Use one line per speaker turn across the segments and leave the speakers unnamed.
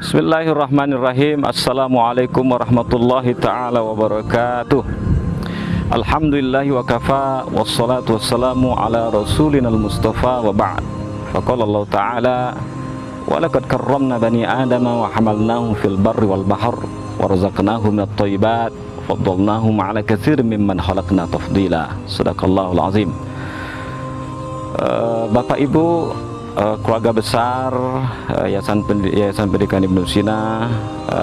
Bismillahirrahmanirrahim. Assalamualaikum warahmatullahi ta'ala wabarakatuh. Alhamdulillahi wa kafa, wassalatu wassalamu ala rasulinal mustafa wa ba'd. Faqala Allah ta'ala, walaqad karramna bani adama wa hamalnahum fil barri wal bahr wa razaqnahum minat thayyibat faddalnahum ala katsirin mimman khalaqna tafdila. Sadaqallahul azim. Bapak Ibu, keluarga besar Yayasan Pendidikan Ibnu Sina,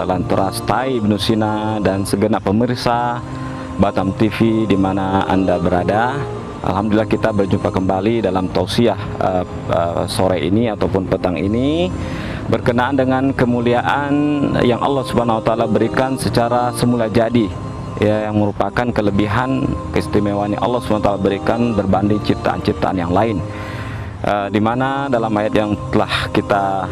Lantaras Tai Ibnu Sina, dan segenap pemirsa Batam TV di mana Anda berada. Alhamdulillah kita berjumpa kembali dalam tausiah sore ini ataupun petang ini berkenaan dengan kemuliaan yang Allah Subhanahu wa taala berikan secara semula jadi, ya, yang merupakan kelebihan keistimewaan yang Allah Subhanahu wa taala berikan berbanding ciptaan-ciptaan yang lain. Di mana dalam ayat yang telah kita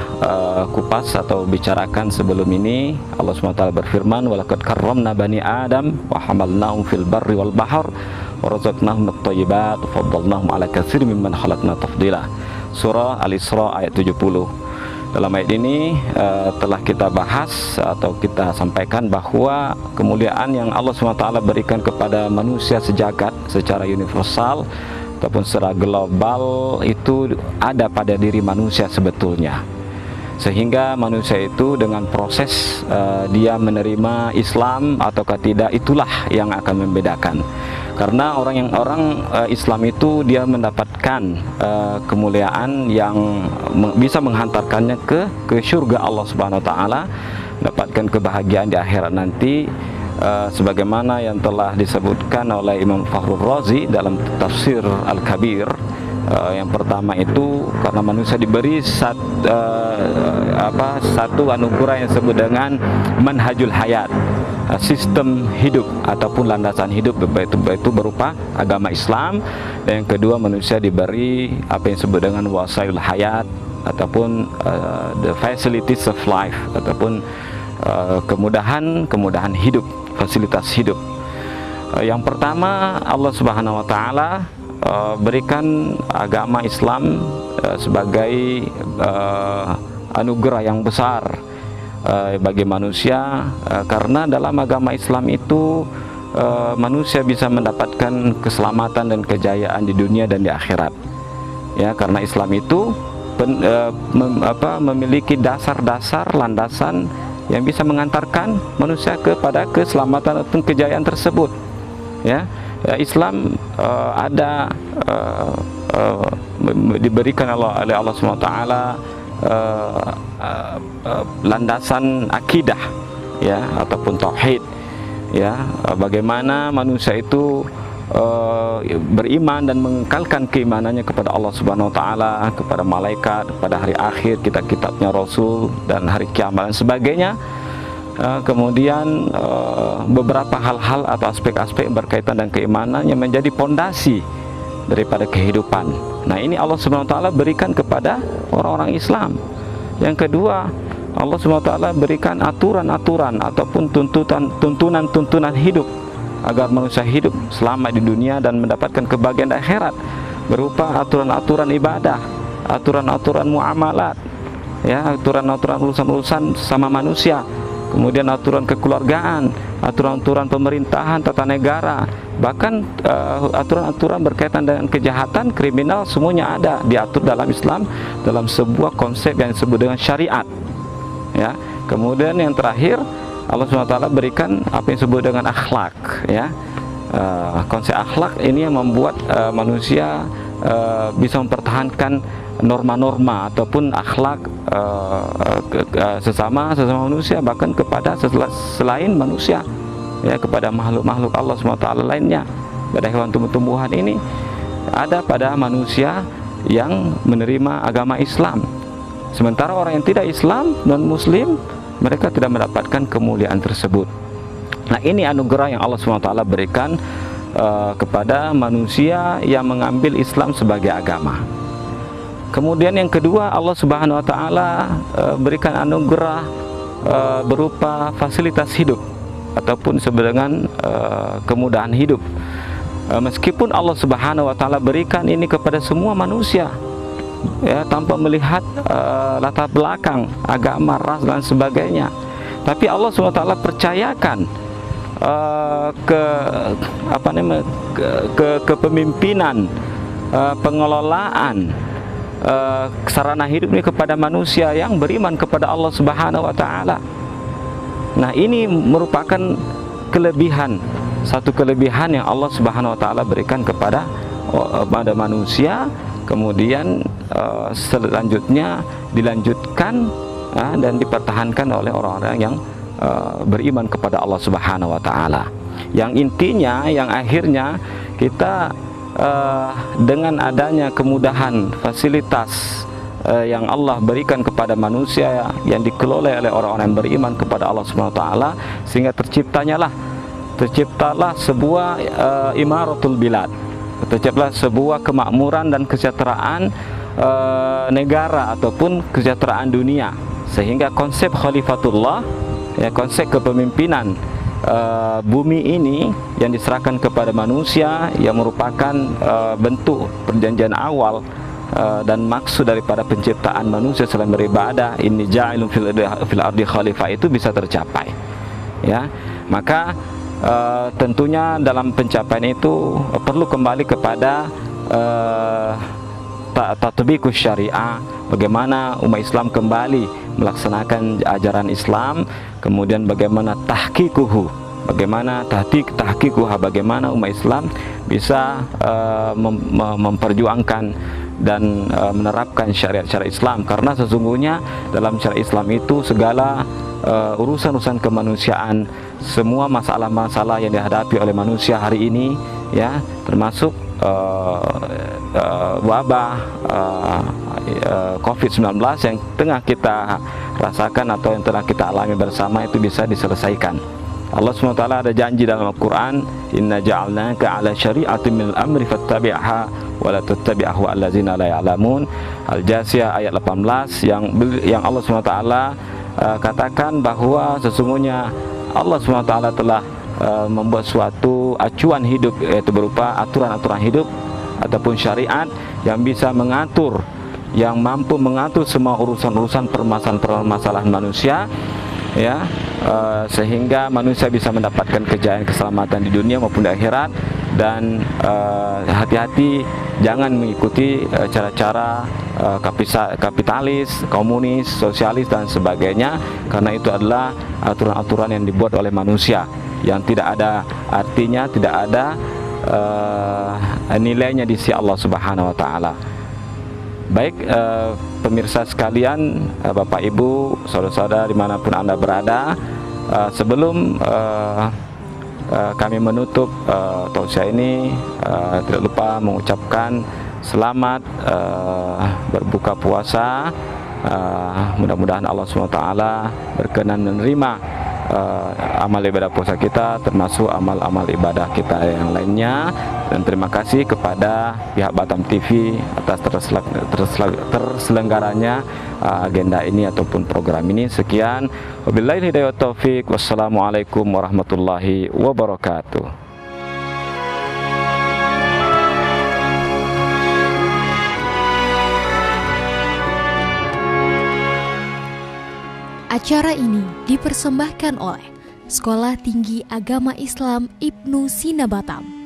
kupas atau bicarakan sebelum ini, Allah SWT berfirman, walaqad karramna bani Adam wa hamalnahum fil barri wal bahr wa razaqnahum minat thayyibat wa faddalnahum ala katsirin mimman khalaqna tafdila. Surah Al-Isra ayat 70. Dalam ayat ini telah kita bahas atau kita sampaikan bahwa kemuliaan yang Allah SWT berikan kepada manusia sejagat secara universal ataupun secara global itu ada pada diri manusia sebetulnya, sehingga manusia itu dengan proses dia menerima Islam ataukah tidak, itulah yang akan membedakan. Karena orang Islam itu dia mendapatkan kemuliaan yang bisa menghantarkannya ke surga Allah Subhanahu wa taala, mendapatkan kebahagiaan di akhirat nanti. Sebagaimana yang telah disebutkan oleh Imam Fakhrul Razi dalam tafsir Al-Kabir, yang pertama itu karena manusia diberi satu anugerah yang disebut dengan manhajul hayat, sistem hidup ataupun landasan hidup, itu berupa agama Islam. Dan yang kedua, manusia diberi apa yang disebut dengan wasail hayat ataupun the facilities of life ataupun kemudahan hidup, fasilitas hidup. Yang pertama, Allah Subhanahu wa taala berikan agama Islam sebagai anugerah yang besar bagi manusia, karena dalam agama Islam itu manusia bisa mendapatkan keselamatan dan kejayaan di dunia dan di akhirat. Ya, karena Islam itu memiliki dasar-dasar landasan yang bisa mengantarkan manusia kepada keselamatan atau kejayaan tersebut. Ya, Islam diberikan oleh Allah SWT landasan akidah, ya, ataupun tauhid, ya, bagaimana manusia itu beriman dan mengekalkan keimanannya kepada Allah Subhanahu wa taala, kepada malaikat, kepada hari akhir, kitab-kitabnya Rasul, dan hari kiamat dan sebagainya. Kemudian beberapa hal-hal atau aspek-aspek berkaitan dengan keimanan yang menjadi pondasi daripada kehidupan. Nah, ini Allah Subhanahu wa taala berikan kepada orang-orang Islam. Yang kedua, Allah Subhanahu wa taala berikan aturan-aturan ataupun tuntunan hidup agar manusia hidup selamat di dunia dan mendapatkan kebahagiaan di akhirat, berupa aturan-aturan ibadah, aturan-aturan muamalat, ya, aturan-aturan urusan-urusan sama manusia, kemudian aturan kekeluargaan, aturan-aturan pemerintahan, tata negara, bahkan aturan-aturan berkaitan dengan kejahatan, kriminal, semuanya ada diatur dalam Islam dalam sebuah konsep yang disebut dengan syariat. Ya, kemudian yang terakhir, Allah SWT berikan apa yang disebut dengan akhlak, ya. Konsep akhlak ini yang membuat manusia bisa mempertahankan norma-norma ataupun akhlak sesama manusia, bahkan kepada selain manusia, ya, kepada makhluk-makhluk Allah SWT lainnya, pada hewan tumbuh-tumbuhan. Ini ada pada manusia yang menerima agama Islam. Sementara orang yang tidak Islam, non-Muslim, mereka tidak mendapatkan kemuliaan tersebut. Nah, ini anugerah yang Allah SWT berikan kepada manusia yang mengambil Islam sebagai agama. Kemudian yang kedua, Allah Subhanahu wa taala berikan anugerah berupa fasilitas hidup ataupun dengan kemudahan hidup. Meskipun Allah Subhanahu wa taala berikan ini kepada semua manusia, ya, tanpa melihat latar belakang agama, ras dan sebagainya. Tapi Allah SWT percayakan kepemimpinan, pengelolaan sarana hidup ini kepada manusia yang beriman kepada Allah Subhanahu wa taala. Nah, ini merupakan kelebihan, satu kelebihan yang Allah Subhanahu wa taala berikan kepada manusia. Kemudian selanjutnya dilanjutkan dan dipertahankan oleh orang-orang yang beriman kepada Allah Subhanahu wa taala. Yang intinya, yang akhirnya kita dengan adanya kemudahan fasilitas yang Allah berikan kepada manusia yang dikelola oleh orang-orang yang beriman kepada Allah Subhanahu wa taala, sehingga terciptalah sebuah imaratul bilad, terciptalah sebuah kemakmuran dan kesejahteraan negara ataupun kesejahteraan dunia, sehingga konsep khalifatullah, ya, konsep kepemimpinan bumi ini yang diserahkan kepada manusia, yang merupakan bentuk perjanjian awal dan maksud daripada penciptaan manusia selain beribadah, inni ja'ilun fil ardi khalifah, itu bisa tercapai. Ya, maka tentunya dalam pencapaian itu perlu kembali kepada tatbiqus syariah, bagaimana umat Islam kembali melaksanakan ajaran Islam, kemudian bagaimana tahqiquhu, bagaimana bagaimana umat Islam bisa memperjuangkan dan menerapkan syariat-syariat Islam. Karena sesungguhnya dalam syariat Islam itu segala urusan-urusan kemanusiaan, semua masalah-masalah yang dihadapi oleh manusia hari ini, ya, termasuk wabah COVID-19 yang tengah kita rasakan atau yang telah kita alami bersama, itu bisa diselesaikan. Allah SWT ada janji dalam Al-Quran, inna ja'alnaka ala syari'atin minal amri fattabi'ha wa la tattabi'ahu allazina la ya'lamun. Al-Jasiyah ayat 18, yang Allah SWT katakan bahwa sesungguhnya Allah SWT telah membuat suatu acuan hidup, yaitu berupa aturan-aturan hidup ataupun syariat yang bisa mengatur, yang mampu mengatur semua urusan-urusan permasalahan manusia, ya, sehingga manusia bisa mendapatkan kejayaan, keselamatan di dunia maupun di akhirat. Dan hati-hati jangan mengikuti cara-cara kapitalis, komunis, sosialis dan sebagainya, karena itu adalah aturan-aturan yang dibuat oleh manusia yang tidak ada artinya, tidak ada nilainya di sisi Allah Subhanahu wa taala. Baik, pemirsa sekalian, Bapak Ibu, saudara-saudara dimanapun Anda berada, sebelum kami menutup tausiah ini, tidak lupa mengucapkan selamat berbuka puasa. Mudah-mudahan Allah SWT berkenan menerima amal ibadah puasa kita, termasuk amal-amal ibadah kita yang lainnya. Dan terima kasih kepada pihak Batam TV atas terselenggaranya agenda ini ataupun program ini. Sekian, wabillahi hidayah taufik, wassalamualaikum warahmatullahi wabarakatuh.
Acara ini dipersembahkan oleh Sekolah Tinggi Agama Islam Ibnu Sina Batam.